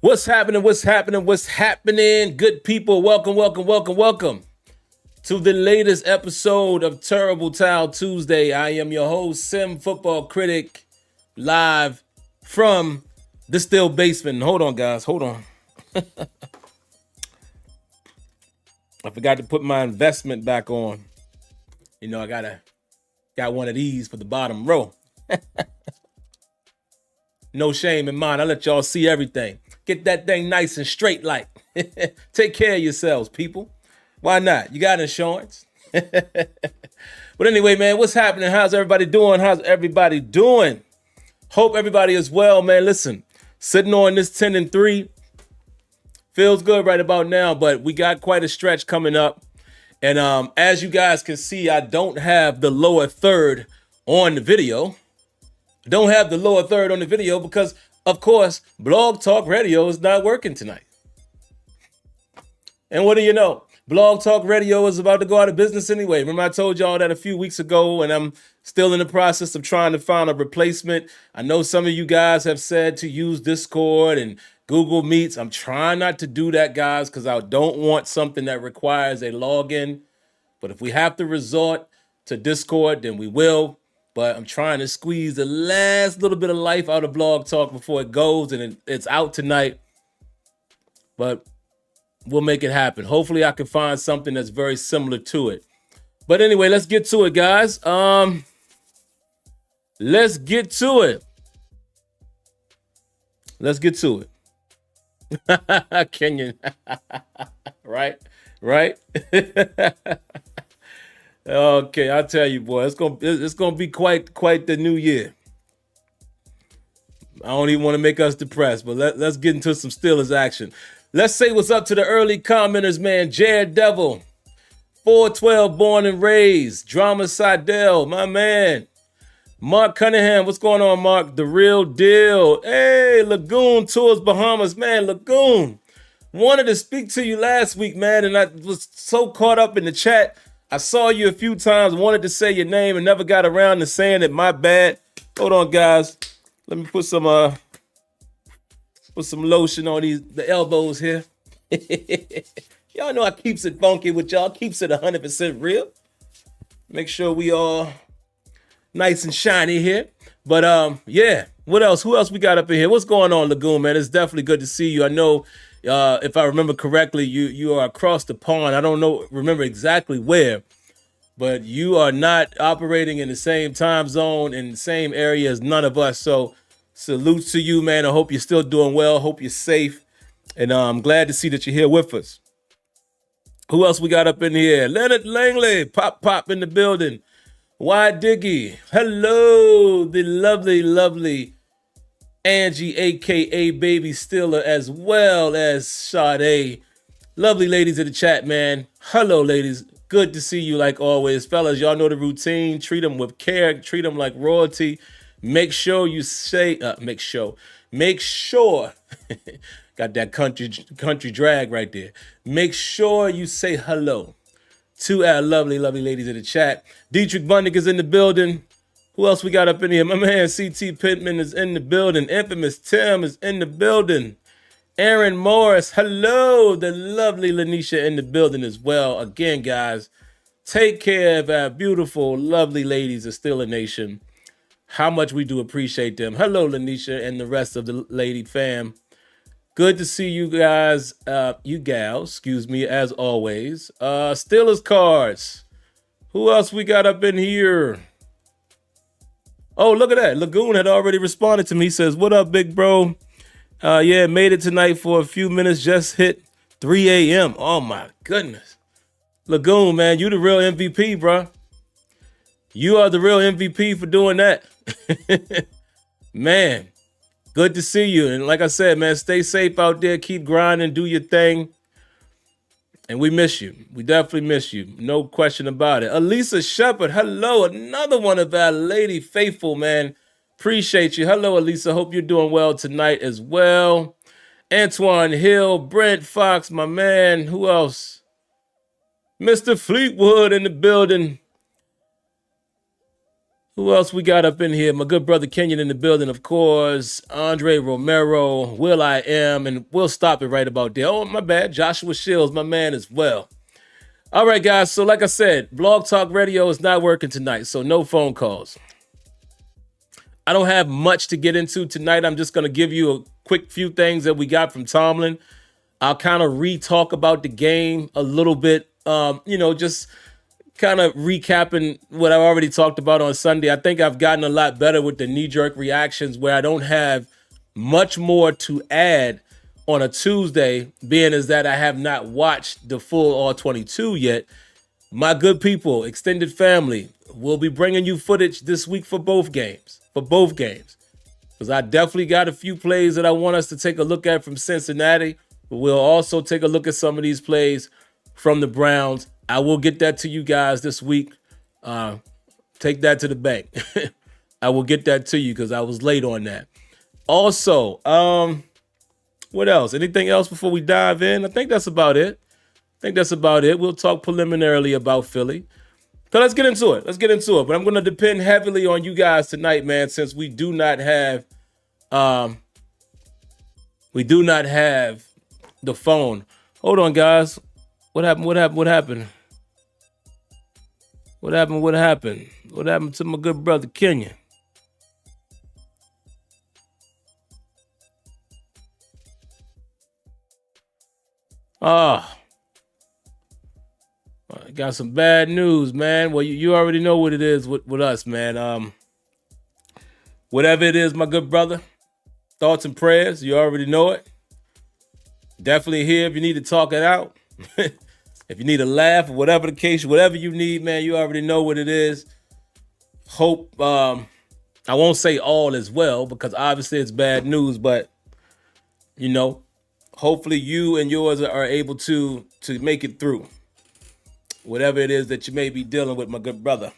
What's happening? What's happening? What's happening? Good people, welcome to the latest episode of Tomlin Tuesday. I am your host, SimFBallCritic, live from the still basement. Hold on, guys. Hold on. I forgot to put my investment back on. You know, I got one of these for the bottom row. No shame in mine. I let y'all see everything. Get that thing nice and straight like. Take care of yourselves, people. Why not? You got insurance. But anyway, man, what's happening? How's everybody doing? Hope everybody is well, man. Listen, sitting on this 10-3 feels good right about now, but we got quite a stretch coming up. And as you guys can see, I don't have the lower third on the video. Because, of course, Blog Talk Radio is not working tonight. And what do you know? Blog Talk Radio is about to go out of business anyway. Remember I told y'all that a few weeks ago, and I'm still in the process of trying to find a replacement. I know some of you guys have said to use Discord and Google Meets. I'm trying not to do that, guys, because I don't want something that requires a login. But if we have to resort to Discord, then we will. But I'm trying to squeeze the last little bit of life out of Blog Talk before it goes, and it's out tonight. But we'll make it happen. Hopefully I can find something that's very similar to it. But anyway, let's get to it, guys. Let's get to it. Kenyon. Right? Okay, I'll tell you, boy, it's gonna be quite the new year. I don't even want to make us depressed, but let's get into some Steelers action. Let's say what's up to the early commenters, man. Jared Devil, 412 born and raised. Drama Seidel, my man. Mark Cunningham, what's going on, Mark? The real deal. Hey, Lagoon Tours Bahamas, man. Lagoon, wanted to speak to you last week, man, and I was so caught up in the chat. I saw you a few times, wanted to say your name and never got around to saying it. My bad. Hold on, guys. Let me put some lotion on the elbows here. Y'all know I keeps it funky with y'all. Keeps it 100% real. Make sure we all nice and shiny here. But yeah. What else? Who else we got up in here? What's going on, Lagoon, man? It's definitely good to see you. I know. If I remember correctly, you are across the pond. I don't remember exactly where, but you are not operating in the same time zone, in the same area as none of us. So salute to you, man. I hope you're still doing well. Hope you're safe. And I'm glad to see that you're here with us. Who else we got up in here? Leonard Langley, pop in the building. Y Diggy, hello, the lovely Angie, a.k.a. Baby Steeler, as well as Sade. Lovely ladies in the chat, man. Hello, ladies. Good to see you like always. Fellas, y'all know the routine. Treat them with care. Treat them like royalty. Make sure you say, make sure. Got that country drag right there. Make sure you say hello to our lovely ladies in the chat. Dietrich Bundick is in the building. Who else we got up in here? My man C.T. Pittman is in the building. Infamous Tim is in the building. Aaron Morris, hello. The lovely Lanisha in the building as well. Again, guys, take care of our beautiful, lovely ladies of Steeler Nation. How much we do appreciate them. Hello, Lanisha and the rest of the lady fam. Good to see you guys, you gals, excuse me, as always. Steelers cards. Who else we got up in here? Oh, look at that. Lagoon had already responded to me. He says, what up, big bro? Yeah, made it tonight for a few minutes. Just hit 3 a.m. Oh, my goodness. Lagoon, man, you the real MVP, bro. You are the real MVP for doing that. Man, good to see you. And like I said, man, stay safe out there. Keep grinding. Do your thing. And we miss you. We definitely miss you. No question about it. Elisa Shepard, hello. Another one of our lady faithful, man. Appreciate you. Hello, Elisa. Hope you're doing well tonight as well. Antoine Hill, Brent Fox, my man. Who else? Mr. Fleetwood in the building. Who else we got up in here? My good brother Kenyon in the building, of course. Andre Romero, Will I Am, and we'll stop it right about there. Oh, my bad. Joshua Shields, my man as well. All right, guys. So like I said, Blog Talk Radio is not working tonight, so no phone calls. I don't have much to get into tonight. I'm just going to give you a quick few things that we got from Tomlin. I'll kind of re-talk about the game a little bit, just kind of recapping what I already talked about on Sunday. I think I've gotten a lot better with the knee-jerk reactions where I don't have much more to add on a Tuesday, being as that I have not watched the full All-22 yet. My good people, extended family, will be bringing you footage this week for both games. Because I definitely got a few plays that I want us to take a look at from Cincinnati. But we'll also take a look at some of these plays from the Browns. I will get that to you guys this week. Take that to the bank. I will get that to you because I was late on that. Also, what else? Anything else before we dive in? I think that's about it. We'll talk preliminarily about Philly. So let's get into it. But I'm going to depend heavily on you guys tonight, man, since we do not have the phone. Hold on, guys. What happened? What happened to my good brother Kenyon? I got some bad news, man. Well, you already know what it is with us, man. Whatever it is, my good brother, thoughts and prayers, you already know it. Definitely here if you need to talk it out. If you need a laugh or whatever the case, whatever you need, man, you already know what it is. Hope, I won't say all is well because obviously it's bad news, but, hopefully you and yours are able to make it through. Whatever it is that you may be dealing with, my good brother.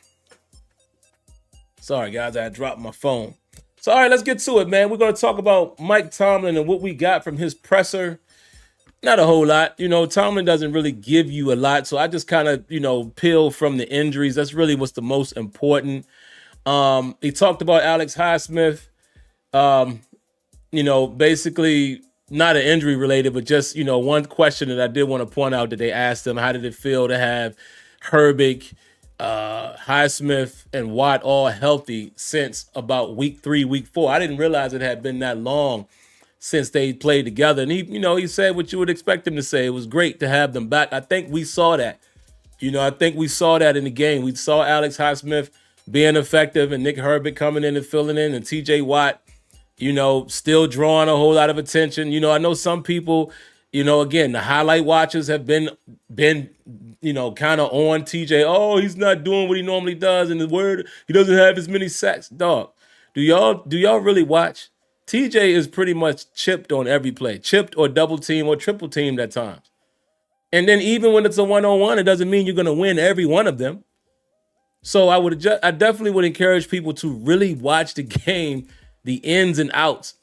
Sorry, guys, I dropped my phone. So, all right, let's get to it, man. We're going to talk about Mike Tomlin and what we got from his presser. Not a whole lot. Tomlin doesn't really give you a lot. So I just kind of, peel from the injuries. That's really what's the most important. He talked about Alex Highsmith, basically not an injury related, but just, one question that I did want to point out that they asked him, how did it feel to have Herbig, Highsmith, and Watt all healthy since about week 3, week 4? I didn't realize it had been that long since they played together. And he said what you would expect him to say. It was great to have them back. I think we saw that. I think we saw that in the game. We saw Alex Highsmith being effective and Nick Herbig coming in and filling in, and TJ Watt, still drawing a whole lot of attention. I know some people, again, the highlight watchers have been kind of on TJ. Oh, he's not doing what he normally does. And he doesn't have as many sacks. Dog, do y'all really watch? TJ is pretty much chipped on every play, chipped or double team or triple teamed at times. And then even when it's a one-on-one, it doesn't mean you're going to win every one of them. So I definitely would encourage people to really watch the game, the ins and outs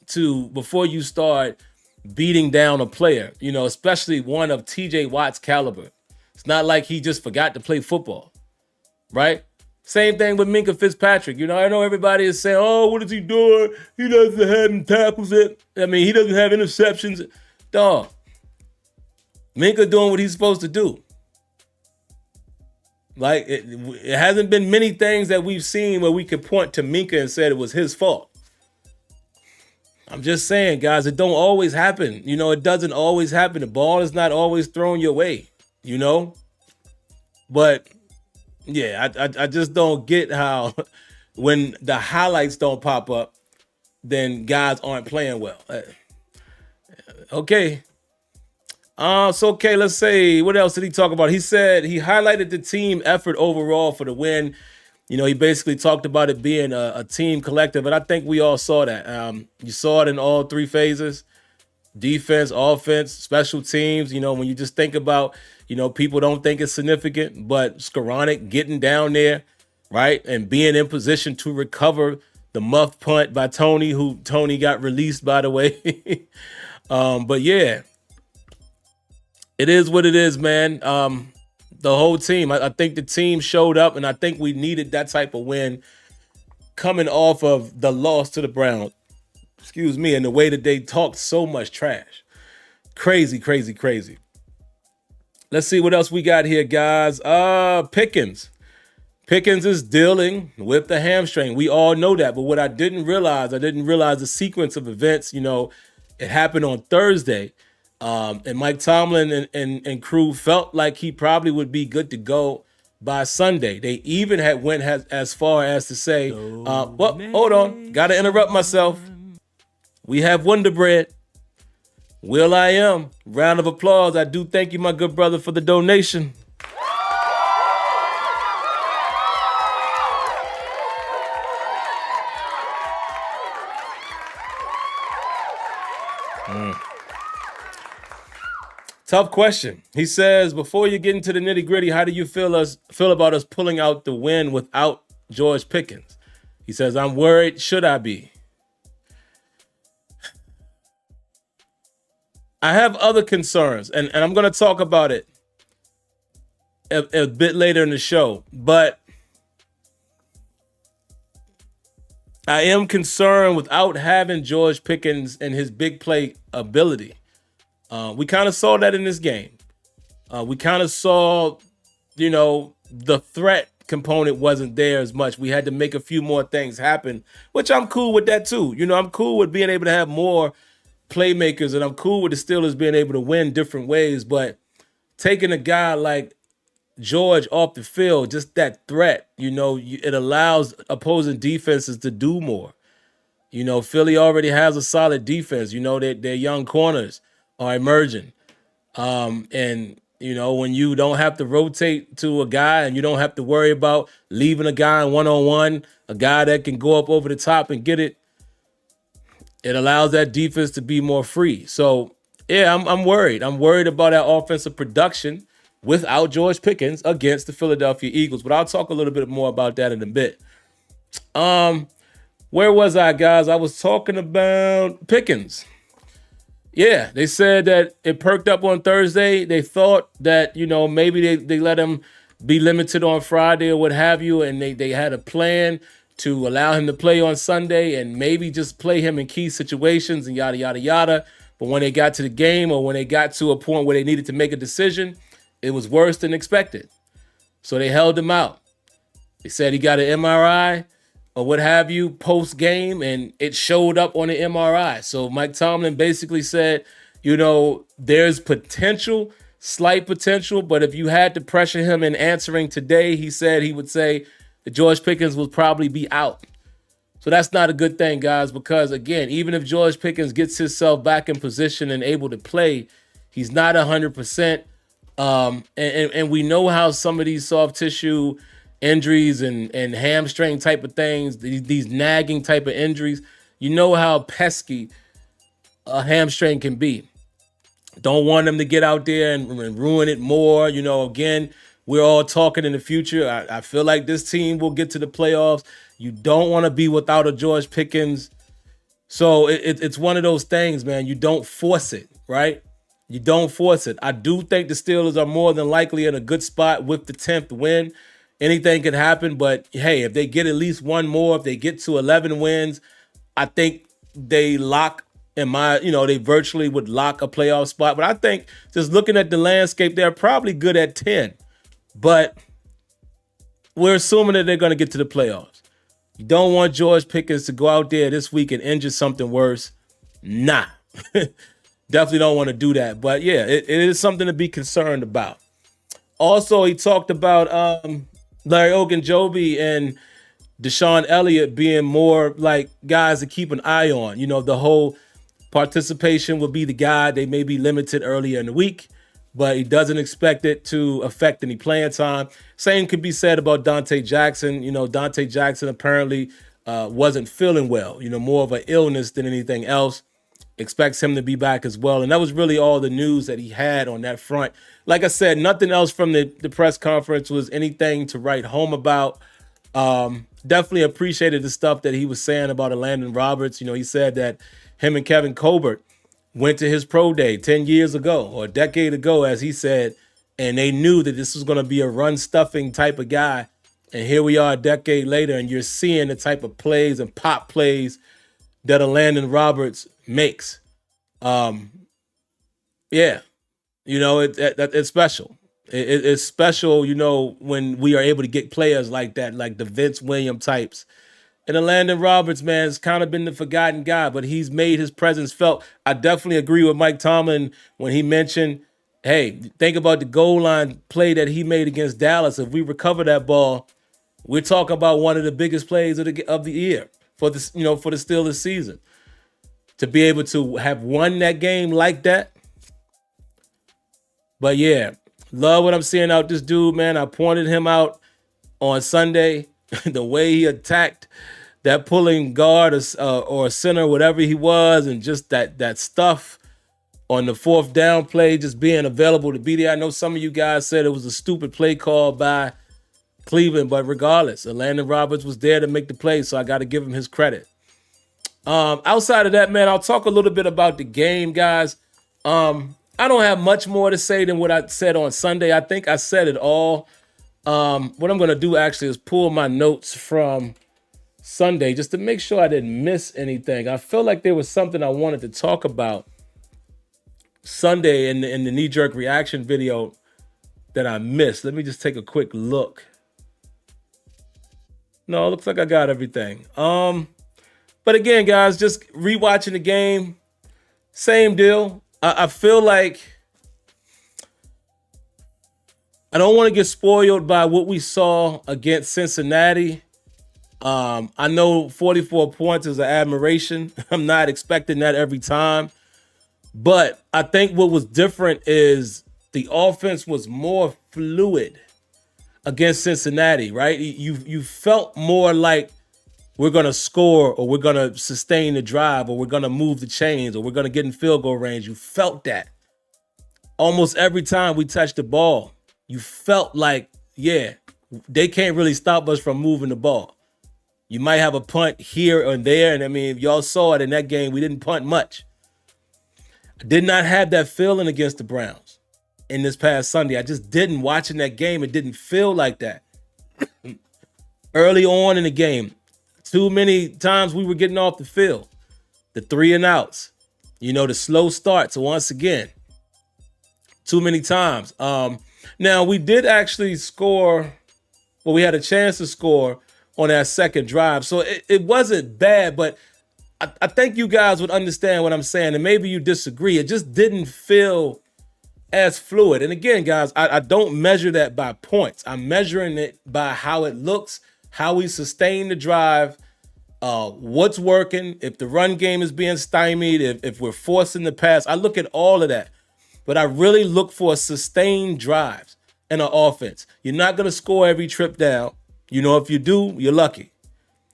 before you start beating down a player, especially one of TJ Watt's caliber. It's not like he just forgot to play football, right? Same thing with Minkah Fitzpatrick. I know everybody is saying, oh, what is he doing? He doesn't have any tackles. He doesn't have interceptions. Dog, Minkah doing what he's supposed to do. Like, it hasn't been many things that we've seen where we could point to Minkah and said it was his fault. I'm just saying, guys, it don't always happen. It doesn't always happen. The ball is not always thrown your way, But, yeah, I just don't get how when the highlights don't pop up, then guys aren't playing well. Okay. Okay, let's say, what else did he talk about? He said he highlighted the team effort overall for the win. He basically talked about it being a team collective, and I think we all saw that. You saw it in all 3 phases: defense, offense, special teams. When you just think about, people don't think it's significant, but Skoranek getting down there, right, and being in position to recover the muff punt by Tony, who Tony got released, by the way. But yeah, it is what it is, man. The whole team, I think the team showed up, and I think we needed that type of win coming off of the loss to the Browns, and the way that they talked so much trash. Crazy, crazy, crazy. Let's see what else we got here, guys. Pickens. Pickens is dealing with the hamstring. We all know that. But what I didn't realize the sequence of events. It happened on Thursday. And Mike Tomlin and crew felt like he probably would be good to go by Sunday. They even went as far as to say, hold on. Got to interrupt myself. We have Wonder Bread. Will I Am. Round of applause. I do thank you, my good brother, for the donation. Tough question. He says, before you get into the nitty gritty, how do you feel about us pulling out the win without George Pickens? He says, I'm worried. Should I be? I have other concerns, and I'm going to talk about it a bit later in the show, but I am concerned without having George Pickens and his big play ability. We kind of saw that in this game. We kind of saw, the threat component wasn't there as much. We had to make a few more things happen, which I'm cool with that too. I'm cool with being able to have more playmakers, and I'm cool with the Steelers being able to win different ways, but taking a guy like George off the field, just that threat, it allows opposing defenses to do more. Philly already has a solid defense. Their young corners are emerging. And when you don't have to rotate to a guy and you don't have to worry about leaving a guy in one-on-one, a guy that can go up over the top and get it, it allows that defense to be more free. So, yeah, I'm worried. I'm worried about that offensive production without George Pickens against the Philadelphia Eagles. But I'll talk a little bit more about that in a bit. Where was I, guys? I was talking about Pickens. Yeah, they said that it perked up on Thursday. They thought that, maybe they let him be limited on Friday or what have you, and they had a plan to allow him to play on Sunday and maybe just play him in key situations and yada, yada, yada. But when they got to the game, or when they got to a point where they needed to make a decision, it was worse than expected. So they held him out. They said he got an MRI or what have you post-game, and it showed up on the MRI. So Mike Tomlin basically said, there's potential, slight potential, but if you had to pressure him in answering today, he said he would say that George Pickens will probably be out. So that's not a good thing, guys, because, again, even if George Pickens gets himself back in position and able to play, he's not 100%. And we know how some of these soft tissue injuries and hamstring type of things, these nagging type of injuries, how pesky a hamstring can be. Don't want them to get out there and ruin it more. Again, we're all talking in the future. I feel like this team will get to the playoffs. You don't want to be without a George Pickens. So it's one of those things, man. You don't force it, right? You don't force it. I do think the Steelers are more than likely in a good spot with the 10th win. Anything can happen, but hey, if they get at least one more, if they get to 11 wins, I think they lock they virtually would lock a playoff spot. But I think just looking at the landscape, they're probably good at 10. But we're assuming that they're going to get to the playoffs. You don't want George Pickens to go out there this week and injure something worse. Nah. Definitely don't want to do that. But yeah, it is something to be concerned about. Also, he talked about Larry Ogunjobi and Desean Elliot being more like guys to keep an eye on. The whole participation will be the guy. They may be limited earlier in the week, but he doesn't expect it to affect any playing time. Same could be said about Dante Jackson. Dante Jackson apparently wasn't feeling well, more of an illness than anything else. Expects him to be back as well. And that was really all the news that he had on that front. Like I said, nothing else from the press conference was anything to write home about. Definitely appreciated the stuff that he was saying about Landon Roberts. He said that him and Kevin Colbert went to his pro day 10 years ago or a decade ago, as he said, and they knew that this was going to be a run-stuffing type of guy. And here we are a decade later, and you're seeing the type of plays and pop plays that a Landon Roberts makes. Yeah, it's special. It's special, when we are able to get players like that, like the Vince Williams types. And the Landon Roberts, man, has kind of been the forgotten guy, but he's made his presence felt. I definitely agree with Mike Tomlin when he mentioned, hey, think about the goal line play that he made against Dallas. If we recover that ball, we're talking about one of the biggest plays of the year for the Steelers season. To be able to have won that game like that. But yeah, love what I'm seeing out this dude, man. I pointed him out on Sunday. The way he attacked that pulling guard or center, whatever he was, and just that stuff on the fourth down play, just being available to be there. I know some of you guys said it was a stupid play call by Cleveland, but regardless, Landon Roberts was there to make the play, so I got to give him his credit. Outside of that, man, I'll talk a little bit about the game, guys. I don't have much more to say than what I said on Sunday. I think I said it all. What I'm going to do actually is pull my notes from Sunday just to make sure I didn't miss anything. I feel like there was something I wanted to talk about Sunday in the knee-jerk reaction video that I missed. Let me just take a quick look. No, it looks like I got everything. But again, guys, just rewatching the game, same deal. I feel like I don't want to get spoiled by what we saw against Cincinnati. I know 44 points is an admiration. I'm not expecting that every time. But I think what was different is the offense was more fluid against Cincinnati, right? You felt more like we're going to score, or we're going to sustain the drive, or we're going to move the chains, or we're going to get in field goal range. You felt that almost every time we touched the ball. You felt like, yeah, they can't really stop us from moving the ball. You might have a punt here or there, and I mean, if y'all saw it in that game, we didn't punt much. I did not have that feeling against the Browns in this past Sunday. I just didn't. Watching that game, it didn't feel like that. Early on in the game, too many times we were getting off the field. The 3 and outs, the slow starts once again. Too many times. Now, we did actually score. Well, we had a chance to score on our second drive. So it wasn't bad, but I think you guys would understand what I'm saying. And maybe you disagree. It just didn't feel as fluid. And again, guys, I don't measure that by points. I'm measuring it by how it looks, how we sustain the drive, what's working, if the run game is being stymied, if we're forcing the pass. I look at all of that. But I really look for sustained drives in an offense. You're not going to score every trip down. If you do, you're lucky.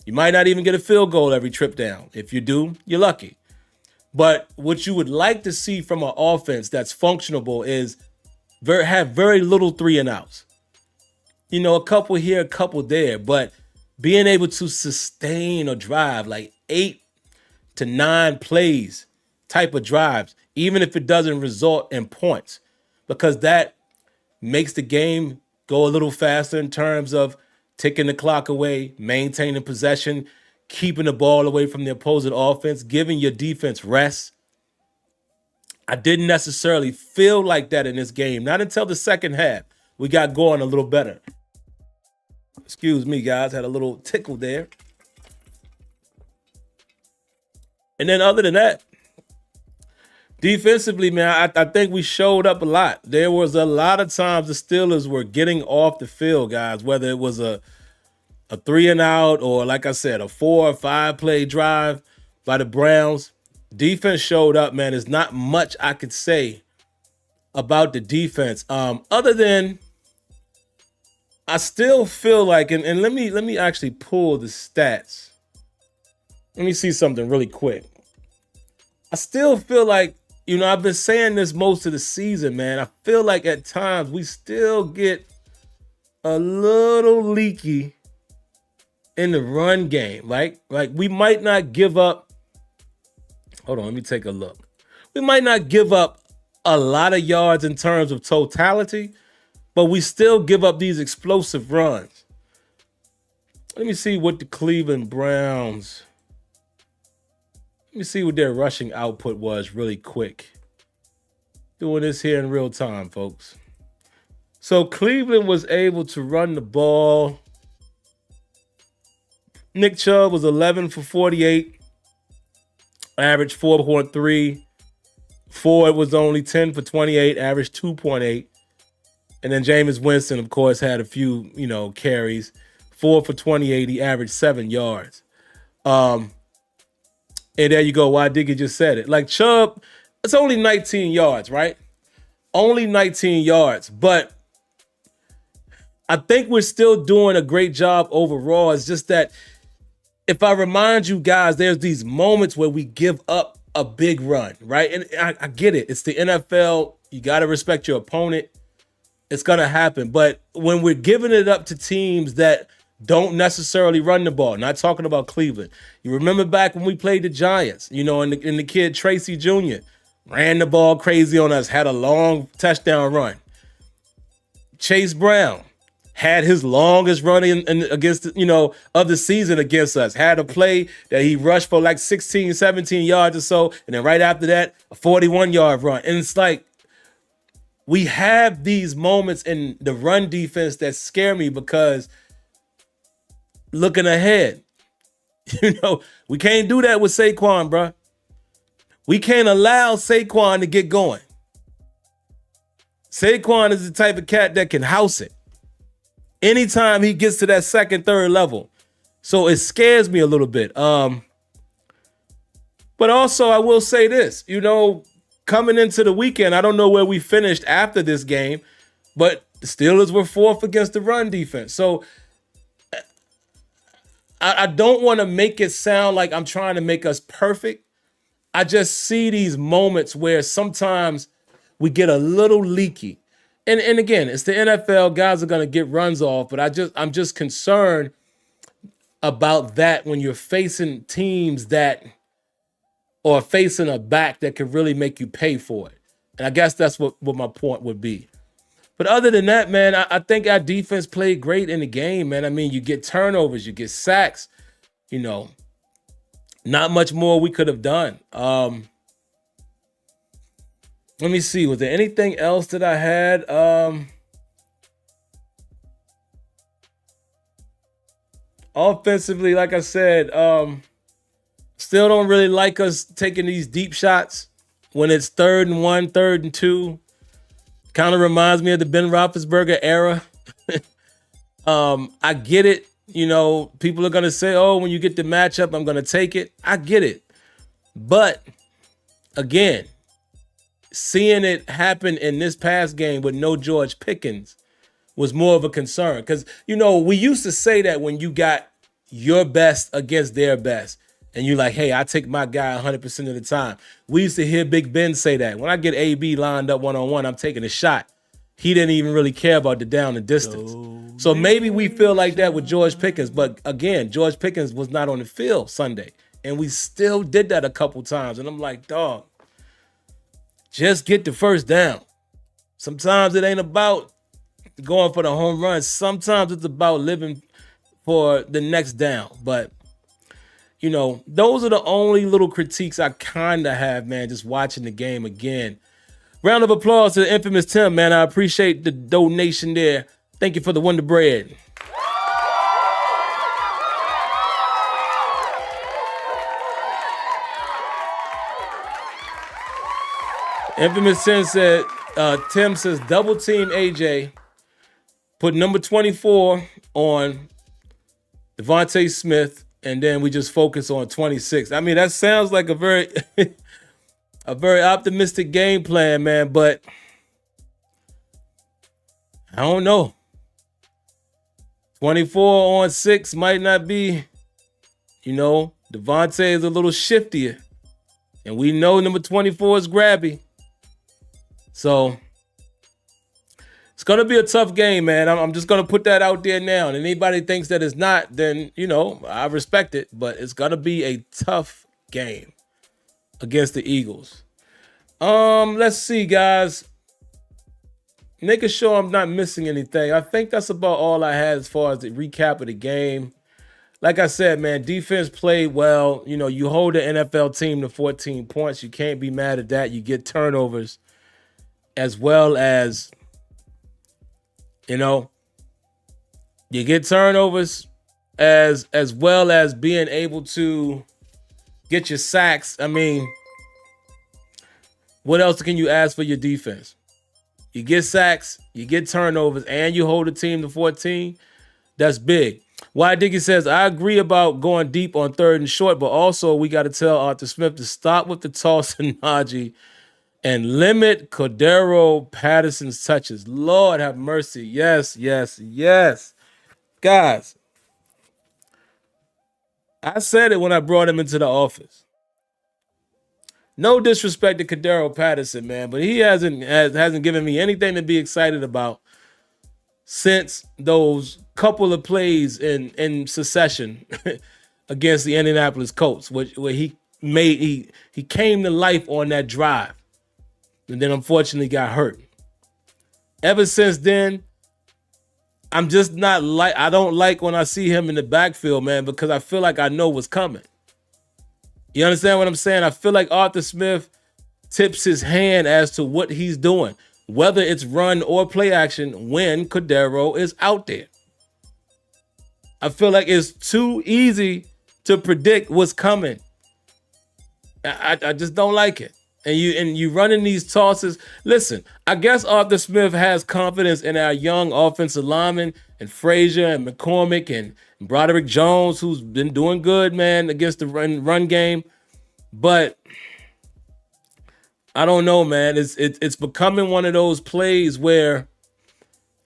You might not even get a field goal every trip down. If you do, you're lucky. But what you would like to see from an offense that's functional is have very little 3 and outs. A couple here, a couple there. But being able to sustain a drive, like 8 to 9 plays type of drives, even if it doesn't result in points, because that makes the game go a little faster in terms of ticking the clock away, maintaining possession, keeping the ball away from the opposing offense, giving your defense rest. I didn't necessarily feel like that in this game, not until the second half. We got going a little better. Excuse me, guys, had a little tickle there. And then other than that, defensively, man, I think we showed up a lot. There was a lot of times the Steelers were getting off the field, guys, whether it was a 3 and out or, like I said, a 4 or 5 play drive by the Browns. Defense showed up, man. There's not much I could say about the defense. Other than I still feel like, and let me actually pull the stats. Let me see something really quick. I still feel like, I've been saying this most of the season, man. I feel like at times we still get a little leaky in the run game. Like we might not give up. Hold on, let me take a look. We might not give up a lot of yards in terms of totality, but we still give up these explosive runs. Let me see what the Cleveland Browns. Let me see what their rushing output was really quick. Doing this here in real time, folks. So Cleveland was able to run the ball. Nick Chubb was 11 for 48, average 4.3. Ford was only 10 for 28, average 2.8. And then Jameis Winston, of course, had a few, carries. 4 for 28, he averaged 7 yards. And there you go. Why Diggy just said it. Like Chubb, it's only 19 yards, right? Only 19 yards. But I think we're still doing a great job overall. It's just that if I remind you guys, there's these moments where we give up a big run, right? And I get it. It's the NFL. You got to respect your opponent. It's going to happen. But when we're giving it up to teams that don't necessarily run the ball, not talking about Cleveland. You remember back when we played the Giants, and the kid Tracy Jr. ran the ball crazy on us, had a long touchdown run. Chase Brown had his longest run in against, of the season against us. Had a play that he rushed for like 16, 17 yards or so. And then right after that, a 41-yard run. And it's like, we have these moments in the run defense that scare me because looking ahead, we can't do that with Saquon, bro. We can't allow Saquon to get going. Saquon is the type of cat that can house it anytime he gets to that second, third level. So it scares me a little bit. But also I will say this, coming into the weekend, I don't know where we finished after this game, but the Steelers were 4th against the run defense. So I don't want to make it sound like I'm trying to make us perfect. I just see these moments where sometimes we get a little leaky. And again, it's the NFL. Guys are going to get runs off, but I'm just concerned about that when you're facing teams or facing a back that could really make you pay for it. And I guess that's what my point would be. But other than that, man, I think our defense played great in the game, man. I mean, you get turnovers, you get sacks, not much more we could have done. Let me see. Was there anything else that I had? Offensively, like I said, still don't really like us taking these deep shots when it's 3rd and 1, 3rd and 2. Kind of reminds me of the Ben Roethlisberger era. I get it. People are going to say, oh, when you get the matchup, I'm going to take it. I get it. But again, seeing it happen in this past game with no George Pickens was more of a concern. Because, we used to say that when you got your best against their best. And you're like, hey, I take my guy 100% of the time. We used to hear Big Ben say that. When I get AB lined up one-on-one, I'm taking a shot. He didn't even really care about the down and distance. So maybe we feel like that with George Pickens. But again, George Pickens was not on the field Sunday. And we still did that a couple times. And I'm like, dog, just get the first down. Sometimes it ain't about going for the home run. Sometimes it's about living for the next down. But those are the only little critiques I kind of have, man, just watching the game again. Round of applause to the infamous Tim, man. I appreciate the donation there. Thank you for the Wonder Bread. Infamous Tim says, double team AJ, put number 24 on Devontae Smith, and then we just focus on 26. I mean, that sounds like a very optimistic game plan, man, but I don't know. 24 on 6 might not be, Devontae is a little shiftier. And we know number 24 is grabby. So it's going to be a tough game, man. I'm just going to put that out there now. And anybody thinks that it's not, then, I respect it. But it's going to be a tough game against the Eagles. Let's see, guys. Making sure I'm not missing anything. I think that's about all I had as far as the recap of the game. like I said, man, defense played well. You know, you hold the NFL team to 14 points. You can't be mad at that. You get turnovers as well as, you know, you get turnovers as well as being able to get your sacks. I mean, what else can you ask for your defense? You get sacks, you get turnovers, and you hold the team to 14. That's big. Why Diggy says, I agree about going deep on third and short, but also we got to tell Arthur Smith to stop with the toss to Najee and limit Cordero Patterson's touches. Lord have mercy. Yes, yes, yes. Guys, I said it when I brought him into the office. No disrespect to Cordero Patterson, man, but he hasn't given me anything to be excited about since those couple of plays in succession against the Indianapolis Colts, where he came to life on that drive, and then unfortunately got hurt. Ever since then, I'm just not I don't like when I see him in the backfield, man, because I feel like I know what's coming. You understand what I'm saying? I feel like Arthur Smith tips his hand as to what he's doing, whether it's run or play action when Cordero is out there. I feel like it's too easy to predict what's coming. I just don't like it. And you running these tosses. Listen, I guess Arthur Smith has confidence in our young offensive linemen and Frazier and McCormick and Broderick Jones, who's been doing good, man, against the run game. But I don't know, man. It's becoming one of those plays where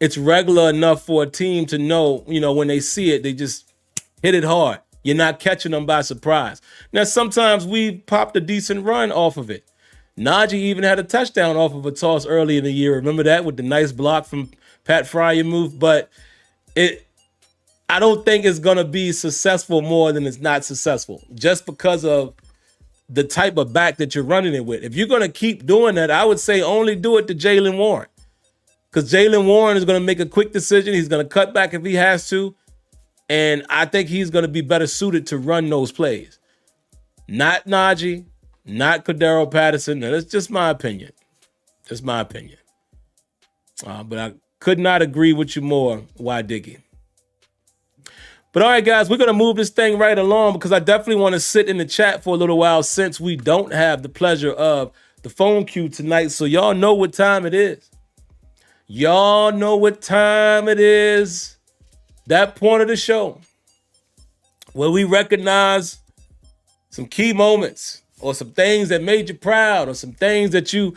it's regular enough for a team to know, you know, when they see it, they just hit it hard. You're not catching them by surprise. Now, sometimes we popped a decent run off of it. Najee even had a touchdown off of a toss early in the year. Remember that with the nice block from Pat Freiermuth? But I don't think it's going to be successful more than it's not successful, just because of the type of back that you're running it with. If you're going to keep doing that, I would say only do it to Jaylen Warren, because Jaylen Warren is going to make a quick decision. He's going to cut back if he has to, and I think he's going to be better suited to run those plays. Not Najee, not Cordero Patterson. Now, that's just my opinion. Just my opinion. But I could not agree with you more, Why Diggy. But all right, guys, we're going to move this thing right along because I definitely want to sit in the chat for a little while since we don't have the pleasure of the phone queue tonight. So y'all know what time it is. Y'all know what time it is. That point of the show where we recognize some key moments or some things that made you proud or some things that you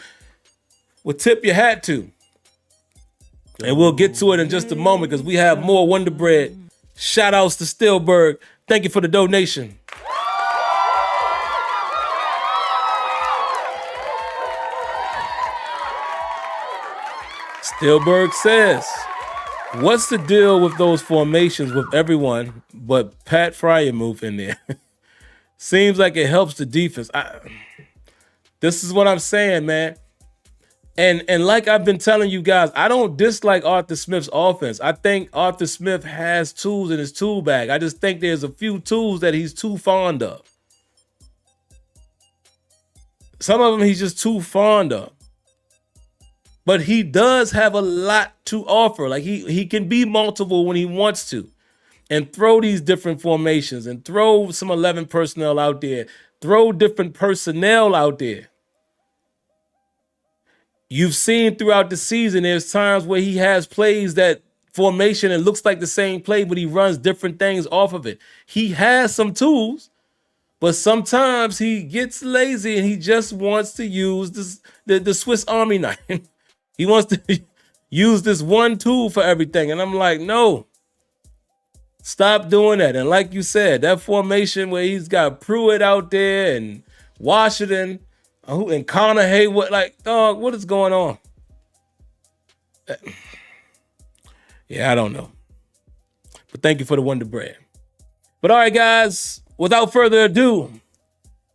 would tip your hat to. And we'll get to it in just a moment because we have more Wonder Bread. Shout outs to Stillberg. Thank you for the donation. Stillberg says, what's the deal with those formations with everyone but Pat Freiermuth in there? Seems like it helps the defense. This is what I'm saying, man. And like I've been telling you guys, I don't dislike Arthur Smith's offense. I think Arthur Smith has tools in his tool bag. I just think there's a few tools that he's too fond of. Some of them he's just too fond of. But he does have a lot to offer. Like he can be multiple when he wants to and throw these different formations and throw some 11 personnel out there, throw different personnel out there. You've seen throughout the season, there's times where he has plays that formation and looks like the same play, but he runs different things off of it. He has some tools, but sometimes he gets lazy and he just wants to use the Swiss Army knife. He wants to use this one tool for everything. And I'm like, no, stop doing that. And like you said, that formation where he's got Pruitt out there and Washington, and Connor Haywood, like, dog, what is going on? Yeah, I don't know. But thank you for the Wonder Bread. But all right, guys, without further ado,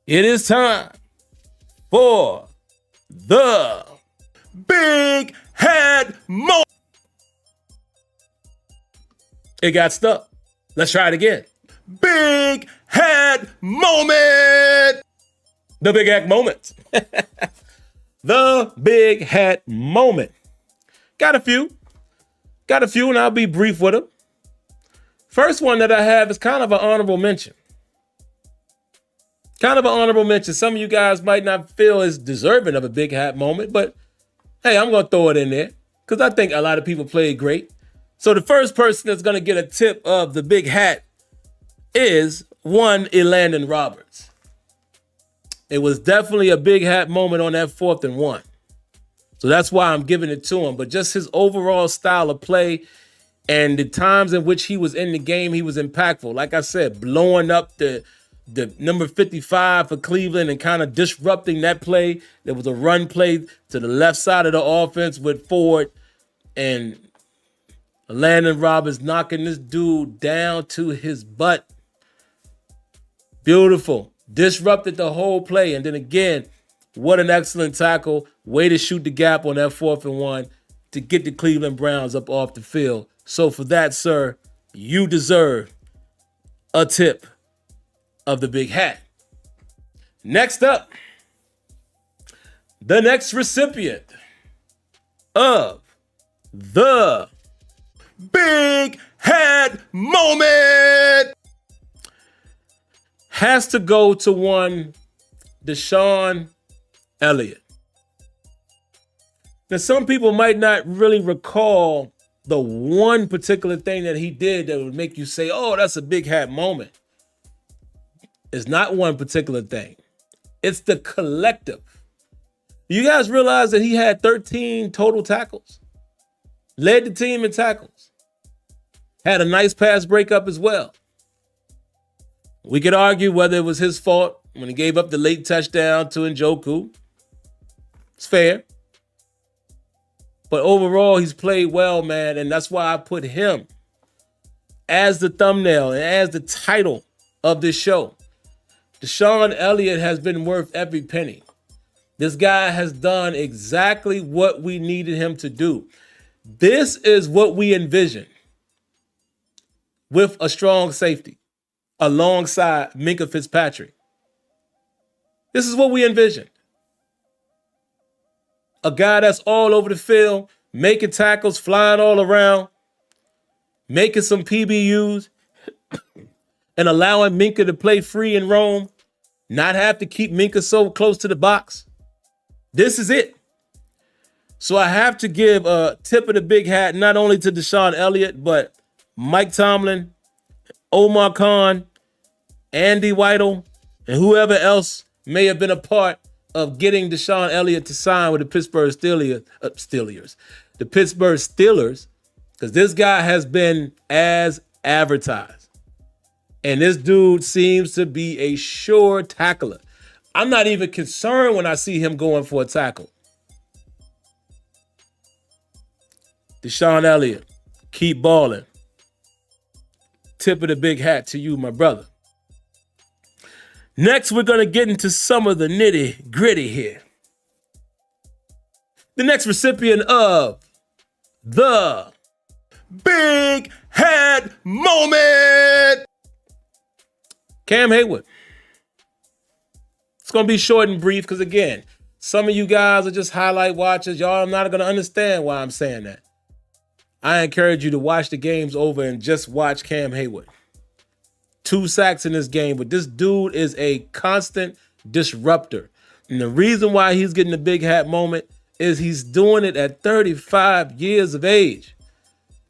it is time for the Big Head Mo. It got stuck. Let's try it again. big hat moment. The big hat moment. The big hat moment. Got a few, and I'll be brief with them. First one that I have is kind of an honorable mention. Some of you guys might not feel as deserving of a big hat moment, but hey, I'm going to throw it in there because I think a lot of people played great. So the first person that's going to get a tip of the big hat is one Elandon Roberts. It was definitely a big hat moment on that 4th and 1. So that's why I'm giving it to him. But just his overall style of play and the times in which he was in the game, he was impactful. Like I said, blowing up the number 55 for Cleveland and kind of disrupting that play. There was a run play to the left side of the offense with Ford and Elandon Roberts knocking this dude down to his butt. Beautiful. Disrupted the whole play. And then again, what an excellent tackle. Way to shoot the gap on that 4th and 1 to get the Cleveland Browns up off the field. So for that, sir, you deserve a tip of the big hat. Next up, the next recipient of the big hat moment has to go to one Desean Elliot. Now, some people might not really recall the one particular thing that he did that would make you say, oh, that's a big hat moment. It's not one particular thing. It's the collective. You guys realize that he had 13 total tackles? Led the team in tackles. Had a nice pass breakup as well. We could argue whether it was his fault when he gave up the late touchdown to Njoku. It's fair. But overall, he's played well, man, and that's why I put him as the thumbnail and as the title of this show. Desean Elliott has been worth every penny. This guy has done exactly what we needed him to do. This is what we envisioned with a strong safety alongside Minkah Fitzpatrick. This is what we envisioned. A guy that's all over the field, making tackles, flying all around, making some PBUs, and allowing Minkah to play free and roam, not have to keep Minkah so close to the box. This is it. So I have to give a tip of the big hat, not only to Desean Elliott, but Mike Tomlin, Omar Khan, Andy Weidel, and whoever else may have been a part of getting Desean Elliott to sign with the Pittsburgh Steelers. The Pittsburgh Steelers, because this guy has been as advertised. And this dude seems to be a sure tackler. I'm not even concerned when I see him going for a tackle. Desean Elliott, keep balling. Tip of the big hat to you, my brother. Next, we're going to get into some of the nitty gritty here. The next recipient of the big hat moment, Cam Hayward. It's going to be short and brief because, again, some of you guys are just highlight watchers. Y'all are not going to understand why I'm saying that. I encourage you to watch the games over and just watch Cam Hayward. 2 sacks in this game, but this dude is a constant disruptor. And the reason why he's getting the big hat moment is he's doing it at 35 years of age.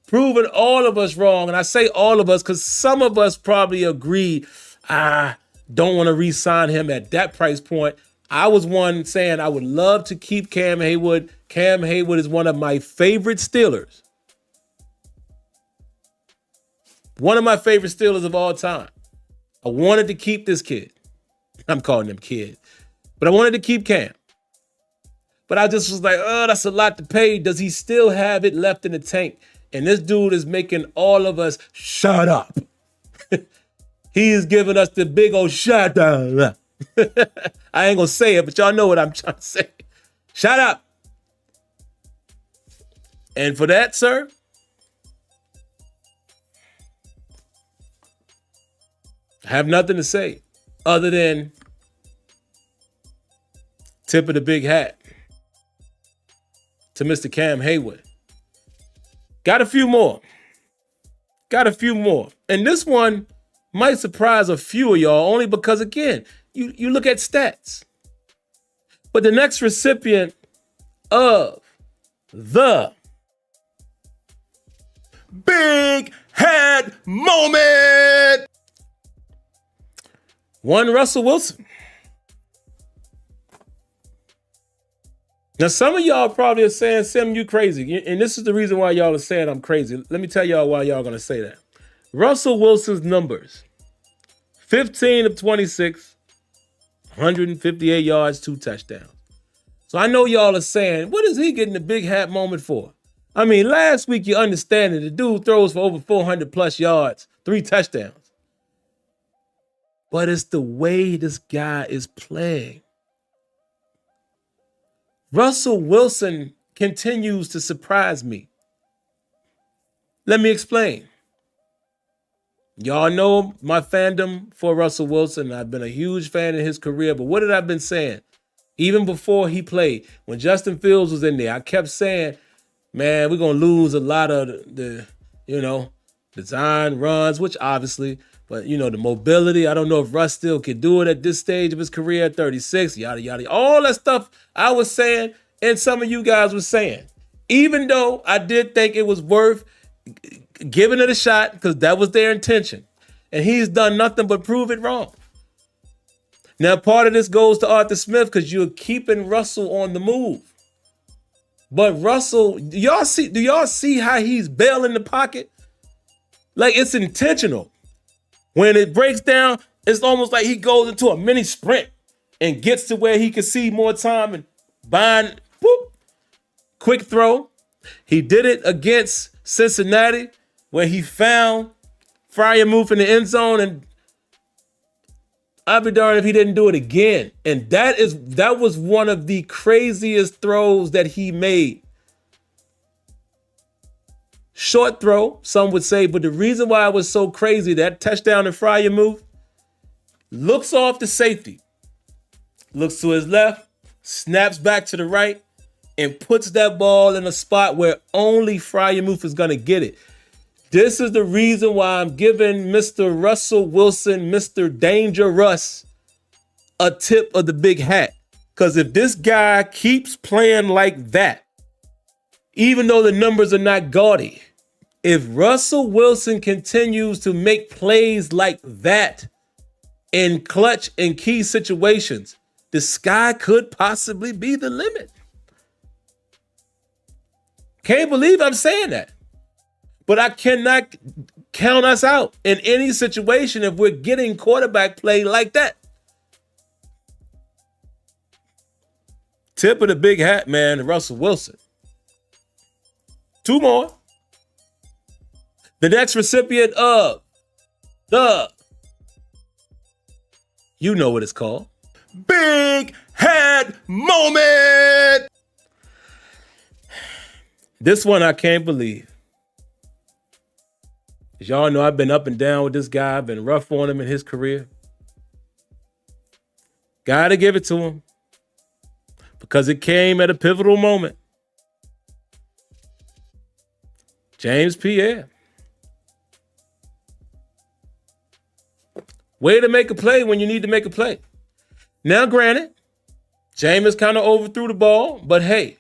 Proving all of us wrong. And I say all of us because some of us probably agree, don't want to re-sign him at that price point. I was one saying I would love to keep Cam Hayward. Cam Hayward is one of my favorite Steelers. One of my favorite Steelers of all time. I wanted to keep this kid. I'm calling him kid. But I wanted to keep Cam. But I just was like, oh, that's a lot to pay. Does he still have it left in the tank? And this dude is making all of us shut up. He is giving us the big old shut up. I ain't going to say it, but y'all know what I'm trying to say. Shut up. And for that, sir, I have nothing to say other than tip of the big hat to Mr. Cam Hayward. Got a few more. And this one might surprise a few of y'all only because, again, you look at stats. But the next recipient of the big head moment, one Russell Wilson. Now, some of y'all probably are saying, Sim, you crazy. And this is the reason why y'all are saying I'm crazy. Let me tell y'all why y'all going to say that. Russell Wilson's numbers, 15 of 26, 158 yards, 2 touchdowns. So I know y'all are saying, what is he getting the big hat moment for? I mean, last week you understand that the dude throws for over 400 plus yards, 3 touchdowns. But it's the way this guy is playing. Russell Wilson continues to surprise me. Let me explain. Y'all know my fandom for Russell Wilson. I've been a huge fan of his career, but what had I been saying? Even before he played, when Justin Fields was in there, I kept saying, man, we're going to lose a lot of the design runs, which obviously, but, the mobility. I don't know if Russ still can do it at this stage of his career at 36, yada, yada. All that stuff I was saying and some of you guys were saying. Even though I did think it was worth giving it a shot because that was their intention. And he's done nothing but prove it wrong. Now, part of this goes to Arthur Smith because you're keeping Russell on the move. But Russell, do y'all see how he's bailing the pocket? Like, it's intentional. When it breaks down, it's almost like he goes into a mini sprint and gets to where he can see more time and bind, whoop, quick throw. He did it against Cincinnati where he found Freiermuth in the end zone, and I'd be darned if he didn't do it again. And that was one of the craziest throws that he made. Short throw, some would say, but the reason why it was so crazy, that touchdown to Freiermuth, looks off the safety, looks to his left, snaps back to the right, and puts that ball in a spot where only Freiermuth is going to get it. This is the reason why I'm giving Mr. Russell Wilson, Mr. Danger Russ, a tip of the big hat. Because if this guy keeps playing like that, even though the numbers are not gaudy, if Russell Wilson continues to make plays like that in clutch and key situations, the sky could possibly be the limit. Can't believe I'm saying that. But I cannot count us out in any situation if we're getting quarterback play like that. Tip of the big hat, man, to Russell Wilson. 2 more. The next recipient of the, you know what it's called, big head moment. This one I can't believe. As y'all know, I've been up and down with this guy. I've been rough on him in his career. Gotta give it to him because it came at a pivotal moment. James Pierre. Way to make a play when you need to make a play. Now, granted, Jameis kind of overthrew the ball, but hey,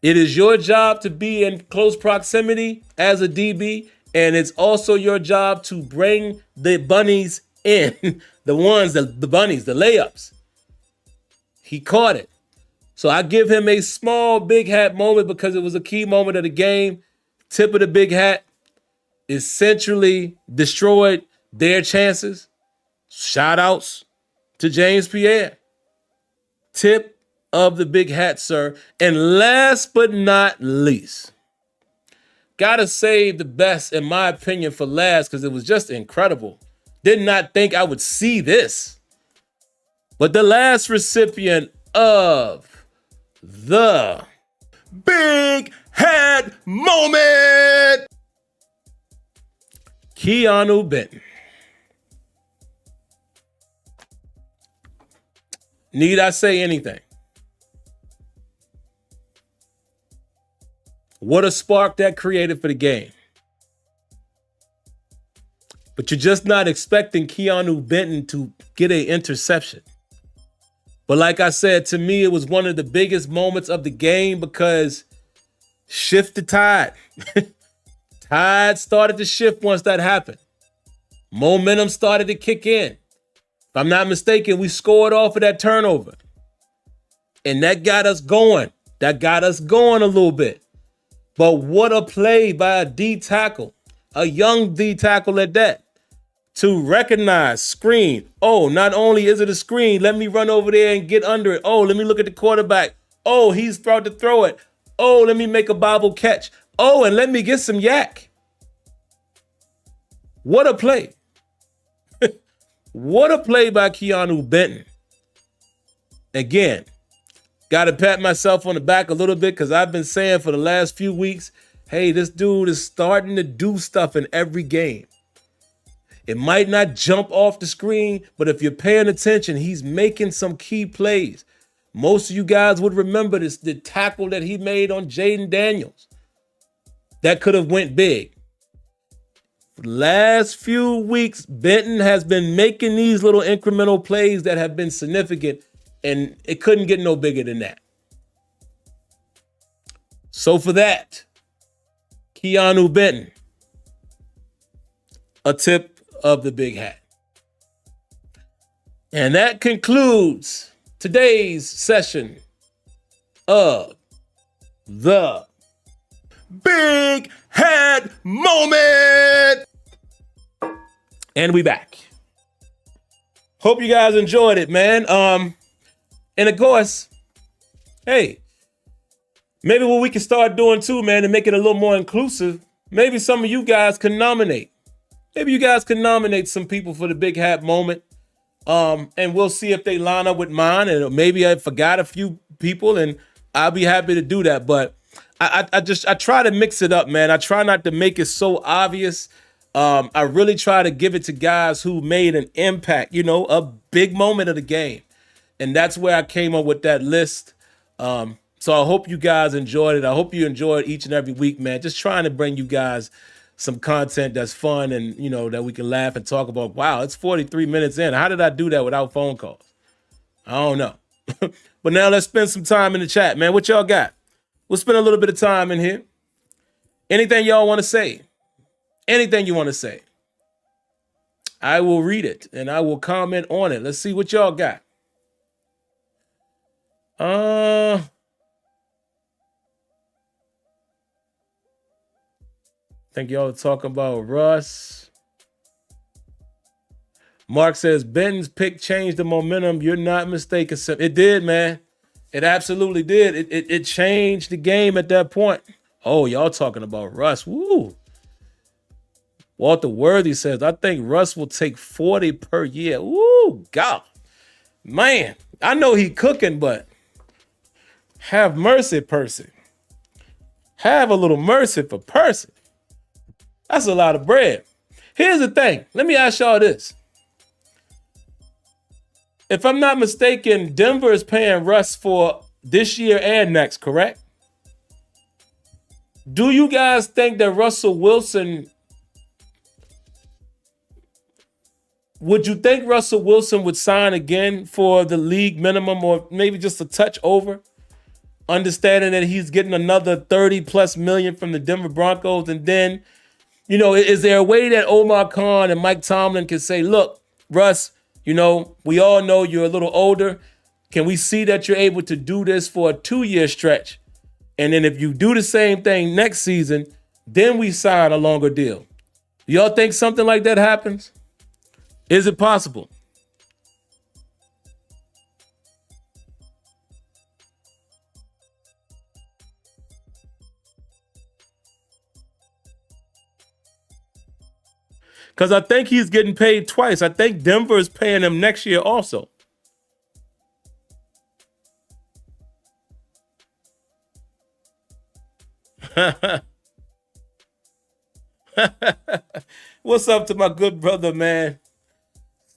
it is your job to be in close proximity as a DB, and it's also your job to bring the bunnies in, the bunnies, the layups. He caught it. So I give him a small big hat moment because it was a key moment of the game. Tip of the big hat essentially destroyed their chances. Shout outs to James Pierre. Tip of the big hat, sir. And last but not least, gotta save the best, in my opinion, for last because it was just incredible. Did not think I would see this. But the last recipient of the big head moment, Keanu Benton. Need I say anything? What a spark that created for the game. But you're just not expecting Keanu Benton to get an interception. But like I said, to me, it was one of the biggest moments of the game because shift the tide. Tide started to shift once that happened. Momentum started to kick in. If I'm not mistaken, we scored off of that turnover. And that got us going. That got us going a little bit. But what a play by a D tackle, a young D tackle at that, to recognize, screen. Oh, not only is it a screen, let me run over there and get under it. Oh, let me look at the quarterback. Oh, he's about to throw it. Oh, let me make a bobble catch. Oh, and let me get some yak. What a play. What a play by Keanu Benton. Again, got to pat myself on the back a little bit because I've been saying for the last few weeks, hey, this dude is starting to do stuff in every game. It might not jump off the screen, but if you're paying attention, he's making some key plays. Most of you guys would remember this, the tackle that he made on Jaden Daniels. That could have went big. For the last few weeks, Benton has been making these little incremental plays that have been significant, and it couldn't get no bigger than that. So for that, Keanu Benton, a tip of the big hat. And that concludes today's session of the Big Hat Moment. And we back. Hope you guys enjoyed it, man. And of course, hey, maybe what we can start doing too, man, to make it a little more inclusive, maybe some of you guys can nominate. Maybe you guys can nominate some people for the Big Hat Moment. And we'll see if they line up with mine. And maybe I forgot a few people, and I'll be happy to do that. But I try to mix it up, man. I try not to make it so obvious. I really try to give it to guys who made an impact, you know, a big moment of the game. And that's where I came up with that list. So I hope you guys enjoyed it. I hope you enjoyed each and every week, man. Just trying to bring you guys some content that's fun and, you know, that we can laugh and talk about. Wow, it's 43 minutes in. How did I do that without phone calls? I don't know. But now let's spend some time in the chat, man. What y'all got? We'll spend a little bit of time in here. Anything y'all want to say? Anything you want to say? I will read it and I will comment on it. Let's see what y'all got. I think y'all are talking about Russ. Mark says, Benton's pick changed the momentum. You're not mistaken. It did, man. It absolutely did. It changed the game at that point. Oh, y'all talking about Russ. Woo. Walter Worthy says, I think Russ will take 40 per year. Woo, God. Man, I know he cooking, but have mercy, Percy. Have a little mercy for Percy. That's a lot of bread. Here's the thing. Let me ask y'all this. If I'm not mistaken, Denver is paying Russ for this year and next, correct? Do you guys think that Russell Wilson, would you think Russell Wilson would sign again for the league minimum or maybe just a touch over? Understanding that he's getting another 30 plus million from the Denver Broncos. And then, you know, is there a way that Omar Khan and Mike Tomlin can say, look, Russ, you know, we all know you're a little older. Can we see that you're able to do this for a 2-year stretch? And then if you do the same thing next season, then we sign a longer deal. Y'all think something like that happens? Is it possible? Because I think he's getting paid twice. I think Denver is paying him next year also. What's up to my good brother, man?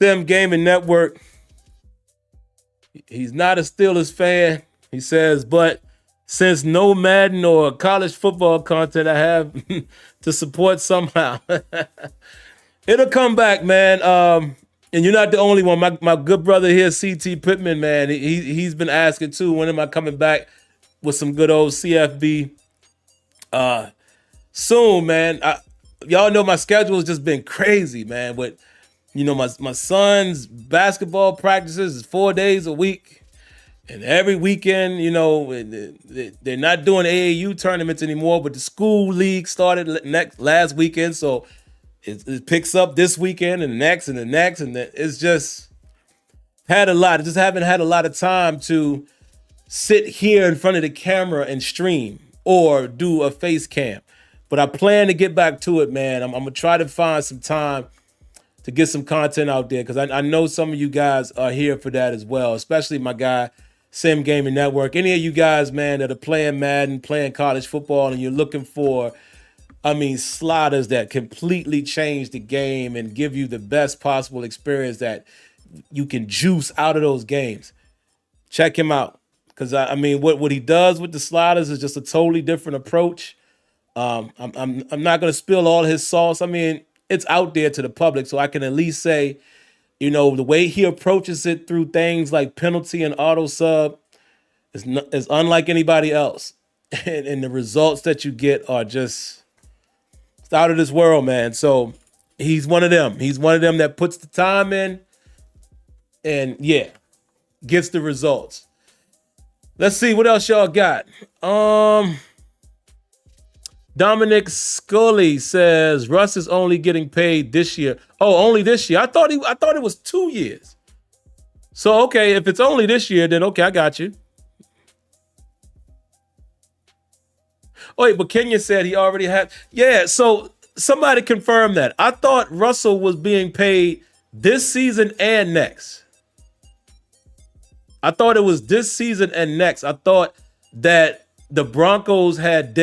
Sim Gaming Network. He's not a Steelers fan. He says, but since no Madden or college football content I have to support somehow. It'll come back, man. And you're not the only one. My good brother here, CT Pittman, man, he's been asking too, when am I coming back with some good old CFB? Soon, man. Y'all know my schedule has just been crazy, man. With, my son's basketball practices is 4 days a week. And every weekend, they're not doing AAU tournaments anymore, but the school league started last weekend. So it picks up this weekend and the next and the next. And it's just had a lot. I just haven't had a lot of time to sit here in front of the camera and stream or do a face cam. But I plan to get back to it, man. I'm going to try to find some time to get some content out there because I know some of you guys are here for that as well, especially my guy, Sim Gaming Network. Any of you guys, man, that are playing Madden, playing college football, and you're looking for, sliders that completely change the game and give you the best possible experience that you can juice out of those games, check him out. Because, what he does with the sliders is just a totally different approach. I'm not going to spill all his sauce. It's out there to the public, so I can at least say, the way he approaches it through things like penalty and auto sub is unlike anybody else. And the results that you get are just out of this world, man. So he's one of them. He's one of them that puts the time in and, gets the results. Let's see what else y'all got. Dominic Scully says Russ is only getting paid this year. Oh, only this year. I thought it was 2 years. So, okay, if it's only this year, then okay, I got you. Oh, wait, but Kenya said he already had. Yeah, so somebody confirmed that. I thought Russell was being paid this season and next. I thought it was this season and next. I thought that the Broncos had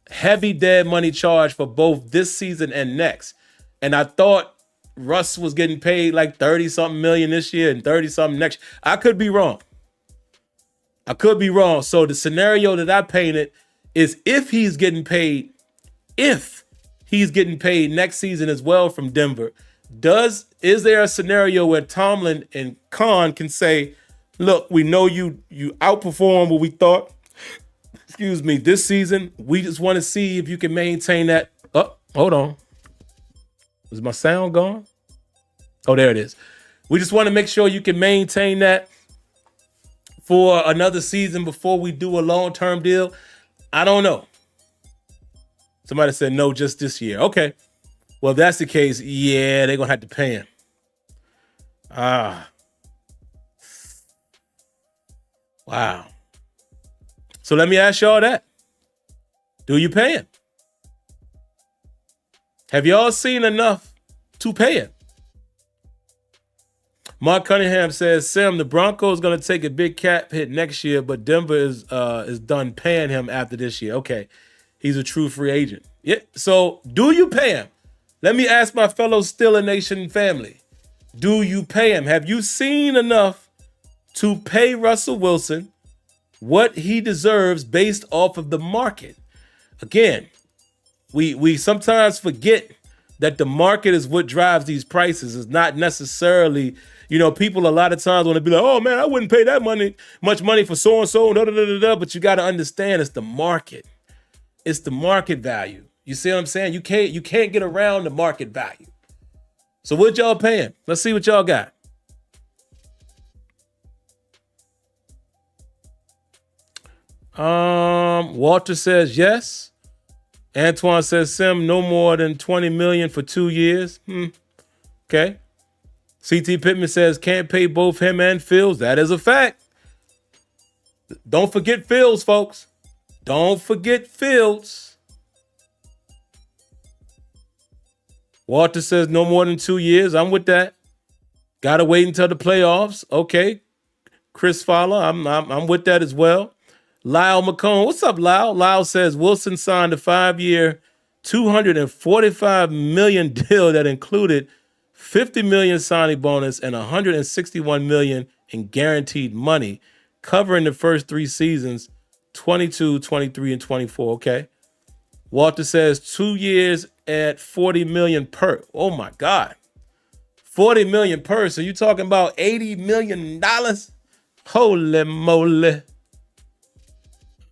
heavy dead money charge for both this season and next. And I thought Russ was getting paid like 30-something million this year and 30-something next. I could be wrong. So the scenario that I painted is if he's getting paid next season as well from Denver, is there a scenario where Tomlin and Khan can say, look, we know you outperformed what we thought, this season. We just want to see if you can maintain that. Oh, hold on. Is my sound gone? Oh, there it is. We just want to make sure you can maintain that for another season before we do a long-term deal. I don't know. Somebody said no, just this year. Okay. Well, if that's the case, they're going to have to pay him. Wow. So let me ask y'all that. Do you pay him? Have y'all seen enough to pay him? Mark Cunningham says, Sim, the Broncos going to take a big cap hit next year, but Denver is done paying him after this year. Okay. He's a true free agent. Yeah. So do you pay him? Let me ask my fellow Steeler Nation family. Do you pay him? Have you seen enough to pay Russell Wilson what he deserves based off of the market? Again, we sometimes forget that the market is what drives these prices. It's not necessarily, people a lot of times want to be like, oh man, I wouldn't pay that much money for so-and-so, but you got to understand it's the market. It's the market value. You see what I'm saying? You can't get around the market value. So what y'all paying? Let's see what y'all got. Walter says yes. Antoine says Sim, no more than 20 million for 2 years. Okay. CT Pittman says can't pay both him and Fields. That is a fact. Don't forget Fields, folks. Don't forget Fields. Walter says no more than 2 years. I'm with that. Gotta wait until the playoffs. Okay. Chris Fowler, I'm with that as well. Lyle McCone, what's up, Lyle? Lyle says Wilson signed a 5-year, $245 million deal that included $50 million signing bonus and $161 million in guaranteed money, covering the first 3 seasons, 22, 23, and 24. Okay. Walter says 2 years at $40 million per. Oh my God. $40 million per. So you're talking about $80 million? Holy moly.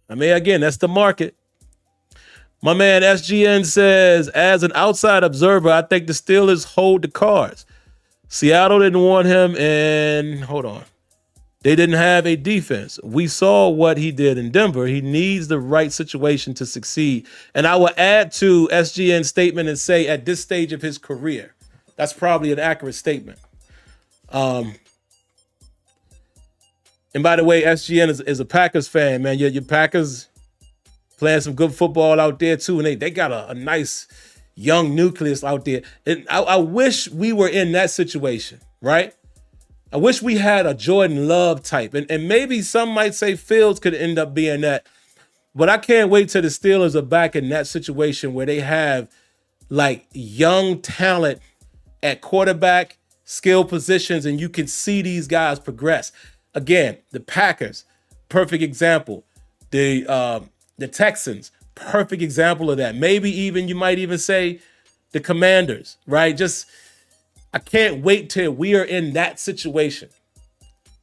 I mean, again, that's the market. My man SGN says, as an outside observer, I think the Steelers hold the cards. Seattle didn't want him, and hold on. They didn't have a defense. We saw what he did in Denver. He needs the right situation to succeed. And I will add to SGN's statement and say at this stage of his career, that's probably an accurate statement. And by the way, SGN is a Packers fan, man. Your Packers playing some good football out there too, and they got a nice young nucleus out there. And I wish we were in that situation, right? I wish we had a Jordan Love type, and maybe some might say Fields could end up being that. But I can't wait till the Steelers are back in that situation where they have like young talent at quarterback, skill positions, and you can see these guys progress. Again, the Packers, perfect example. The Texans, perfect example of that. Maybe even you might even say the Commanders, right? Just I can't wait till we are in that situation.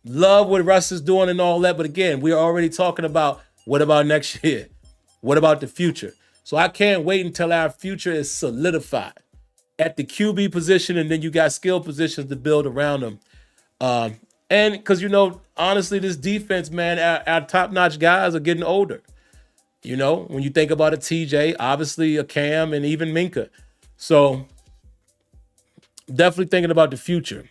Love what Russ is doing and all that, but again, we're already talking about what about next year? What about the future? So I can't wait until our future is solidified at the QB position, and then you got skill positions to build around them. And because, honestly, this defense, man, our top-notch guys are getting older. When you think about a TJ, obviously a Cam, and even Minka. So definitely thinking about the future.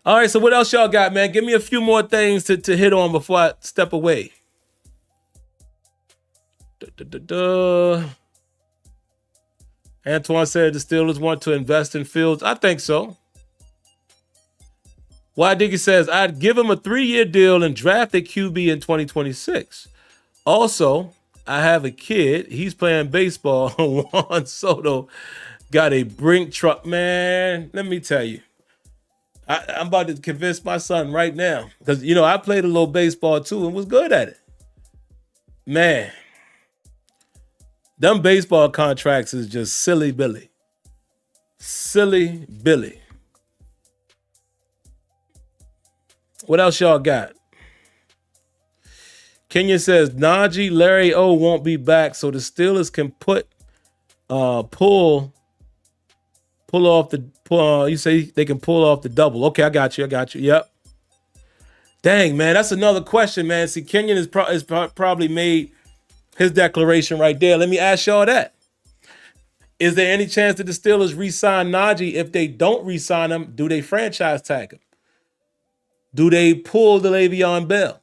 All right, so what else y'all got, man? Give me a few more things to hit on before I step away. Antoine said the Steelers want to invest in Fields. I think so. Y Diggy says, I'd give him a 3-year deal and draft a QB in 2026. Also, I have a kid. He's playing baseball. Juan Soto got a Brink truck. Man, let me tell you. I'm about to convince my son right now. Because, I played a little baseball too and was good at it. Man, them baseball contracts is just silly Billy. Silly Billy. What else y'all got? Kenya says Najee, Larry O won't be back, so the Steelers can pull off the you say they can pull off the double. Okay, I got you. Yep. Dang, man, that's another question, man. See, Kenyon has probably made his declaration right there. Let me ask y'all that. Is there any chance that the Steelers re-sign Najee? If they don't re-sign him, do they franchise tag him? Do they pull the Le'Veon Bell?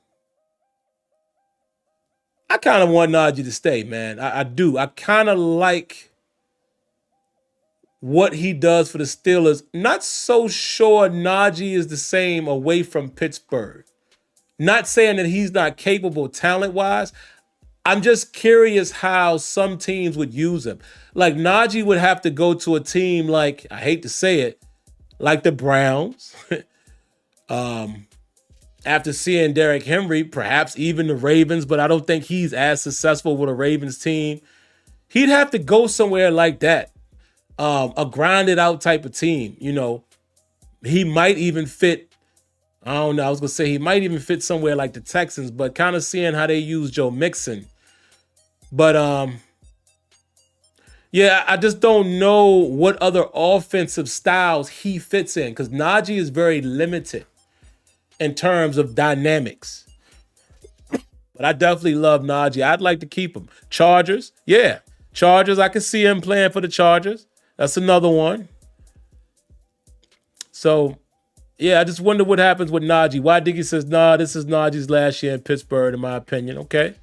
I kind of want Najee to stay, man. I do. I kind of like what he does for the Steelers. Not so sure Najee is the same away from Pittsburgh. Not saying that he's not capable talent-wise. I'm just curious how some teams would use him. Like Najee would have to go to a team like, I hate to say it, like the Browns. After seeing Derrick Henry, perhaps even the Ravens, but I don't think he's as successful with a Ravens team. He'd have to go somewhere like that. A grinded out type of team, He might even fit, I don't know, I was going to say he might even fit somewhere like the Texans, but kind of seeing how they use Joe Mixon. But, yeah, I just don't know what other offensive styles he fits in because Najee is very limited in terms of dynamics. But I definitely love Najee. I'd like to keep him. Chargers, yeah. Chargers, I can see him playing for the Chargers. That's another one. So, yeah, I just wonder what happens with Najee. Y Diggy says, nah, this is Najee's last year in Pittsburgh, in my opinion. Okay.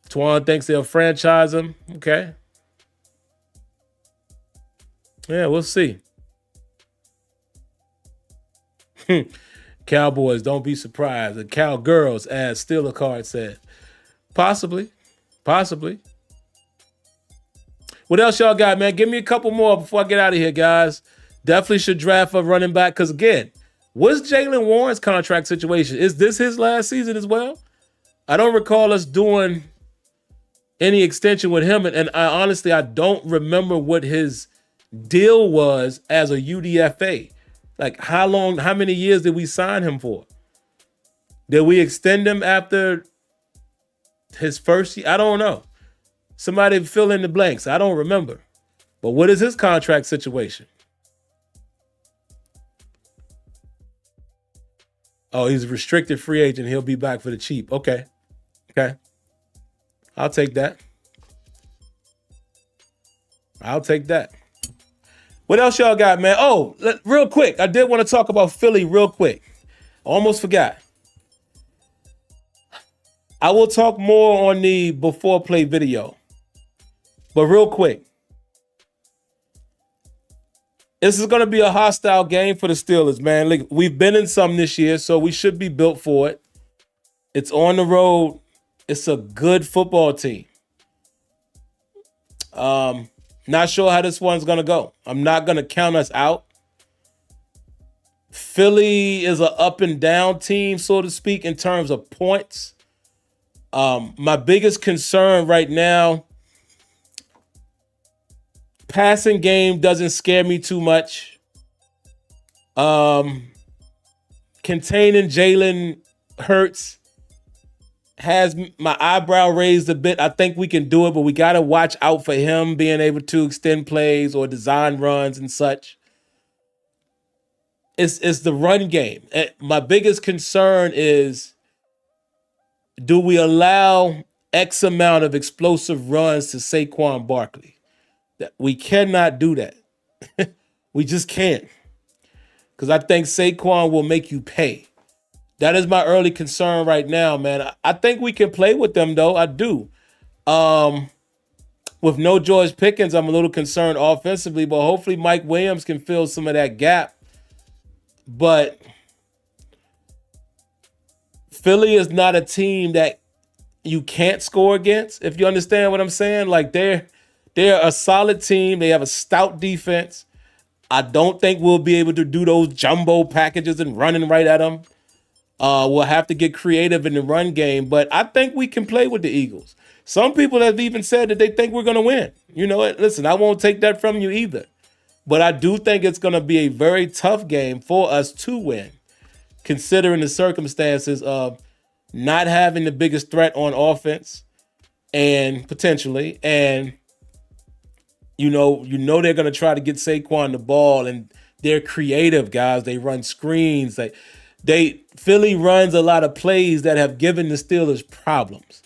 Twan thinks they'll franchise him. Okay. Yeah, we'll see. Cowboys, don't be surprised. The Cowgirls, as Steeler Card said. Possibly. What else y'all got, man? Give me a couple more before I get out of here, guys. Definitely should draft a running back because, again, what's Jaylen Warren's contract situation? Is this his last season as well? I don't recall us doing any extension with him, and I don't remember what his deal was as a UDFA. Like, how many years did we sign him for? Did we extend him after his first year? I don't know. Somebody fill in the blanks. I don't remember. But what is his contract situation? Oh, he's a restricted free agent. He'll be back for the cheap. Okay. I'll take that. What else y'all got, man? Oh, real quick. I did want to talk about Philly real quick. Almost forgot. I will talk more on the before play video. But real quick. This is going to be a hostile game for the Steelers, man. Like, we've been in some this year, so we should be built for it. It's on the road. It's a good football team. Not sure how this one's going to go. I'm not going to count us out. Philly is an up and down team, so to speak, in terms of points. My biggest concern right now, passing game doesn't scare me too much. Containing Jalen Hurts has my eyebrow raised a bit. I think we can do it, but we got to watch out for him being able to extend plays or design runs and such. It's the run game. My biggest concern is, do we allow X amount of explosive runs to Saquon Barkley? We cannot do that. We just can't. Because I think Saquon will make you pay. That is my early concern right now, man. I think we can play with them, though. I do. With no George Pickens, I'm a little concerned offensively, but hopefully Mike Williams can fill some of that gap. But Philly is not a team that you can't score against, if you understand what I'm saying. Like, they're a solid team. They have a stout defense. I don't think we'll be able to do those jumbo packages and running right at them. We'll have to get creative in the run game, but I think we can play with the Eagles. Some people have even said that they think we're going to win. You know what? Listen, I won't take that from you either. But I do think it's going to be a very tough game for us to win, considering the circumstances of not having the biggest threat on offense and potentially, and you know they're going to try to get Saquon the ball, and they're creative guys. They run screens. Philly runs a lot of plays that have given the Steelers problems.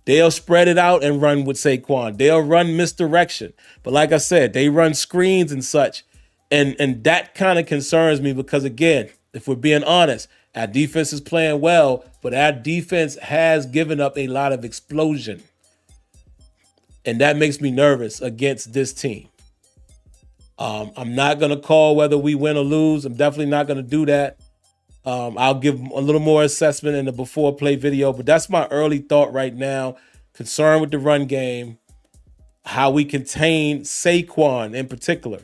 They'll spread it out and run with Saquon. They'll run misdirection. But like I said, they run screens and such. And that kind of concerns me because, again, if we're being honest, our defense is playing well, but our defense has given up a lot of explosion. And that makes me nervous against this team. I'm not going to call whether we win or lose. I'm definitely not going to do that. I'll give a little more assessment in the before play video, but that's my early thought right now. Concerned with the run game, how we contain Saquon in particular.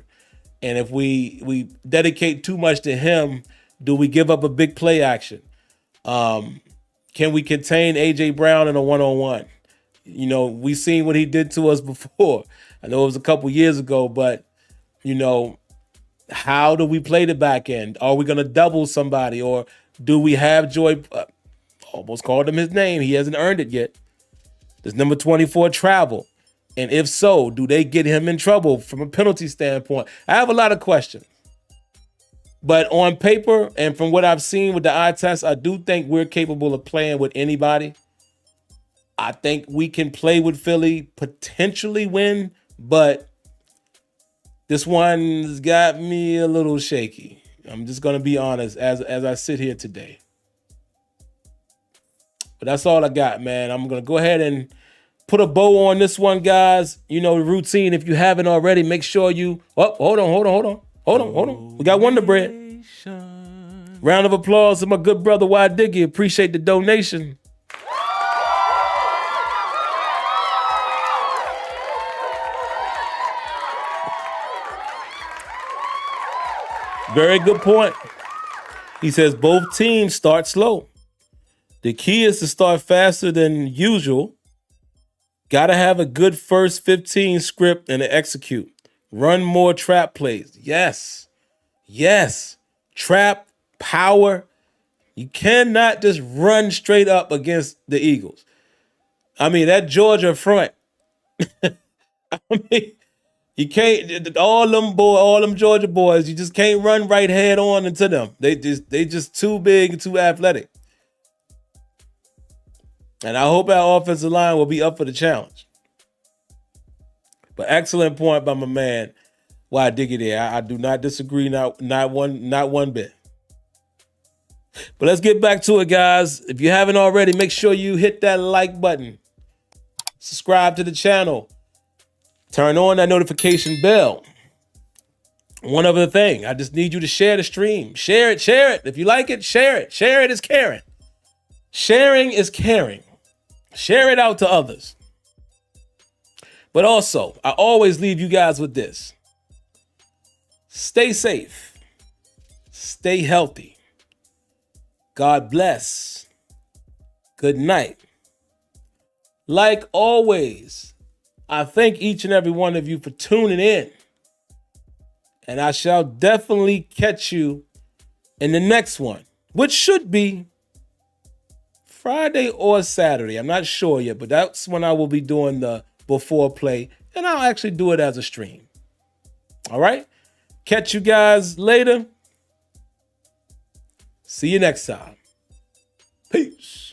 And if we dedicate too much to him, do we give up a big play action? Can we contain A.J. Brown in a one-on-one? You know, we seen what he did to us before. I know it was a couple years ago, but, you know, how do we play the back end? Are we going to double somebody, or do we have Joy? Almost called him his name. He hasn't earned it yet. Does number 24 travel? And if so, do they get him in trouble from a penalty standpoint? I have a lot of questions. But on paper and from what I've seen with the eye test, I do think we're capable of playing with anybody. I think we can play with Philly, potentially win, but this one's got me a little shaky. I'm just going to be honest as I sit here today. But that's all I got, man. I'm going to go ahead and put a bow on this one, guys. You know, the routine, if you haven't already, make sure you... Oh, hold on. We got Wonder Bread. Round of applause to my good brother, Y Diggy. Appreciate the donation. Very good point. He says both teams start slow. The key is to start faster than usual. Got to have a good first 15 script and to execute. Run more trap plays. Yes. Yes. Trap, power. You cannot just run straight up against the Eagles. I mean, that Georgia front. I mean, you can't, all them Georgia boys, you just can't run right head on into them. They just too big and too athletic. And I hope our offensive line will be up for the challenge. But excellent point by my man. Why Diggy there. I do not disagree, not one bit. But let's get back to it, guys. If you haven't already, make sure you hit that like button. Subscribe to the channel. Turn on that notification bell. One other thing, I just need you to share the stream. Share it. If you like it, share it. Share it is caring. Sharing is caring. Share it out to others. But also, I always leave you guys with this. Stay safe. Stay healthy. God bless. Good night. Like always, I thank each and every one of you for tuning in. And I shall definitely catch you in the next one, which should be Friday or Saturday. I'm not sure yet, but that's when I will be doing the before play, and I'll actually do it as a stream. All right? Catch you guys later. See you next time. Peace.